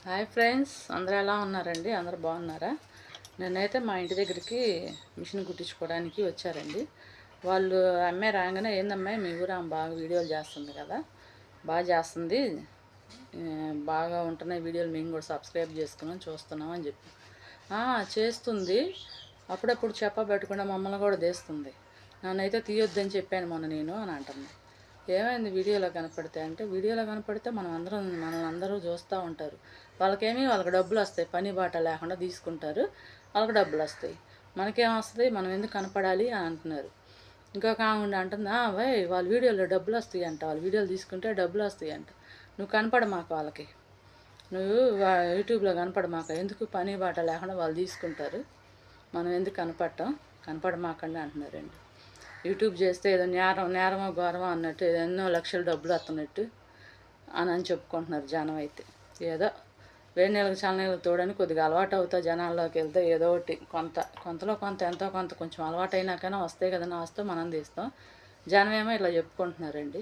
Hi friends, అందరూ ఎలా ఉన్నారండి? అందరూ బాగున్నారా? నేనైతే మా ఇంటి దగ్గరికి మిషన్ కుట్టించుకోవడానికి వచ్చారండి. వాళ్ళు అమ్మాయి రాగానే, ఏందమ్మాయి మీ ఊరు ఆమె బాగా వీడియోలు చేస్తుంది కదా, బాగా చేస్తుంది, బాగా ఉంటున్నాయి వీడియోలు, మేము కూడా సబ్స్క్రైబ్ చేసుకున్నాం చూస్తున్నాం అని చెప్పి. చేస్తుంది, అప్పుడప్పుడు చెప్పబెట్టకుండా మమ్మల్ని కూడా తీస్తుంది. నన్నైతే తీయొద్దని చెప్పాను మొన్న నేను అని అంటుంది. ఏమైంది వీడియోలో కనపడితే అంటే, వీడియోలో కనపడితే మనల్ని అందరూ చూస్తూ ఉంటారు. వాళ్ళకి డబ్బులు వస్తాయి, పని బాట లేకుండా తీసుకుంటారు, వాళ్ళకి డబ్బులు వస్తాయి. మనకేం వస్తుంది, మనం ఎందుకు కనపడాలి అని అంటున్నారు. ఇంకొక ఆమె ఉండి అంటుంది, వై వాళ్ళ వీడియోలో డబ్బులు వస్తాయి అంట, వాళ్ళ వీడియోలు తీసుకుంటే డబ్బులు వస్తాయి అంట, నువ్వు కనపడమాక వాళ్ళకి, నువ్వు యూట్యూబ్లో కనపడమాక, ఎందుకు పని బాట లేకుండా వాళ్ళు తీసుకుంటారు, మనం ఎందుకు కనపడమాకండి అంటున్నారండి. యూట్యూబ్ చేస్తే ఏదో నేరమో ఘోరమో అన్నట్టు, ఎన్నో లక్షల డబ్బులు వస్తున్నట్టు అని చెప్పుకుంటున్నారు జనం. అయితే ఏదో వేడి నీళ్ళకి చల్లనీళ్ళకి తోడని కొద్దిగా అలవాటు అవుతా జనాల్లోకి వెళ్తే ఏదో ఒకటి కొంతలో కొంత ఎంతో కొంత కొంచెం అలవాటు అయినాకైనా వస్తాయి కదా, వస్తే మనం తీస్తాం. జనం ఏమో ఇట్లా చెప్పుకుంటున్నారండి.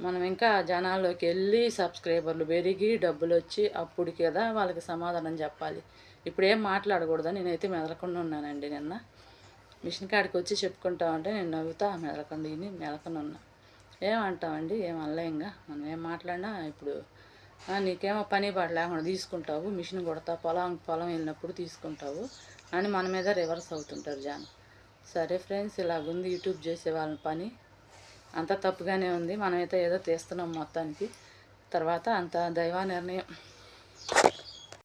మనం ఇంకా జనాల్లోకి వెళ్ళి సబ్స్క్రైబర్లు పెరిగి డబ్బులు వచ్చి అప్పుడు కదా వాళ్ళకి సమాధానం చెప్పాలి. ఇప్పుడు ఏం మాట్లాడకూడదని నేనైతే మెదలకుండా ఉన్నానండి. నిన్న మిషన్ కాడికి వచ్చి చెప్పుకుంటామంటే నేను నవ్వుతా మెదలకుండా ఉన్నా. ఏమంటామండి, ఏం అనలేంగా, మనం ఏం మాట్లాడినా. ఇప్పుడు నీకేమో పని పాట లేకుండా తీసుకుంటావు, మిషన్ కొడతా, పొలం వెళ్ళినప్పుడు తీసుకుంటావు అని మన మీద రివర్స్ అవుతుంటారు జనం. సరే ఫ్రెండ్స్, ఇలాగుంది యూట్యూబ్ చేసే వాళ్ళ పని, అంత తప్పుగానే ఉంది. మనమైతే ఏదో తీస్తున్నాం మొత్తానికి, తర్వాత అంత దైవ నిర్ణయం.